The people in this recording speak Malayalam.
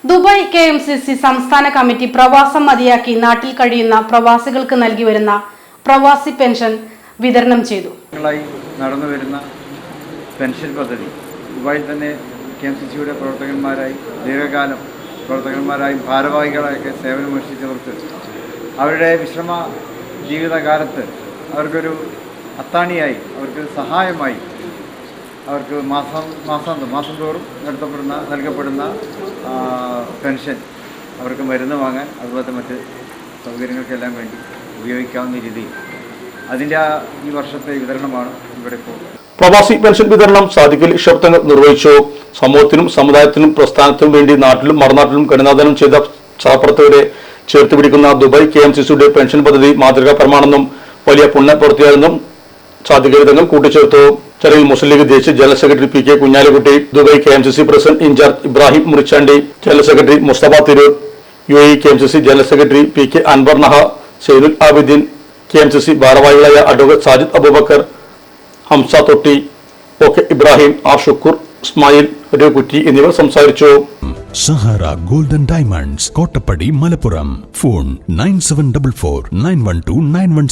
ദുബായ് KMCC സംസ്ഥാന കമ്മിറ്റി പ്രവാസം മതിയാക്കി നാട്ടിൽ കഴിയുന്ന പ്രവാസികൾക്ക് നൽകി വരുന്ന പ്രവാസി പെൻഷൻ വിതരണം ചെയ്തു. നടന്നുവരുന്ന പെൻഷൻ പദ്ധതി ദുബായിൽ തന്നെ KMCCയുടെ പ്രവർത്തകന്മാരായി ദീർഘകാലം പ്രവർത്തകന്മാരായും ഭാരവാഹികളായൊക്കെ സേവനമനുഷ്ഠിച്ചവർക്ക് അവരുടെ വിശ്രമ ജീവിതകാലത്ത് അവർക്കൊരു അത്താണിയായി, അവർക്ക് സഹായമായി, അവർക്ക് മാസം തോറും നൽകപ്പെടുന്ന പെൻഷൻ അവർക്ക് മരുന്ന് വാങ്ങാൻ അതുപോലത്തെ മറ്റ് സൗകര്യങ്ങൾക്കെല്ലാം വേണ്ടി ഉപയോഗിക്കാവുന്ന രീതിയിൽ അതിൻ്റെ ഈ വർഷത്തെ വിതരണമാണ് ഇവിടെ ഇപ്പോൾ. പ്രവാസി പെൻഷൻ വിതരണം സാദിഖ് അലി ശിഹാബ് തങ്ങൾ നിർവഹിച്ചു. സമൂഹത്തിനും സമുദായത്തിനും പ്രസ്ഥാനത്തിനും വേണ്ടി നാട്ടിലും മറുനാട്ടിലും കഠിനാധ്വാനം ചെയ്ത സഹപ്രവർത്തകരെ ചേർത്ത് പിടിക്കുന്ന ദുബായ് KMCCയുടെ പെൻഷൻ പദ്ധതി മാതൃകാപരമാണെന്നും വലിയ പുണ്യപ്രവൃത്തിയാണെന്നും സാദിഖ് അലി തങ്ങൾ കൂട്ടിച്ചേർത്തു. ചടങ്ങിൽ മുസ്ലിം ലീഗ് ദേശീയ general secretary PK Kunhalikutty, Dubai KMCC president in charge Ibrahim Murichandi, general secretary Mustafa Tirur, UAE KMCC general secretary PK Anwar Naha, Zainul Abideen, KMCC ഭാരവാഹികളായ advocate Sajid Aboobacker, Hamza Thotti, OK Ibrahim, R Shukoor, Ismail Kutty എന്നിവർ സംസാരിച്ചു. Sahara golden diamonds, Kottappadi, Malappuram. Phone 9744 912 916.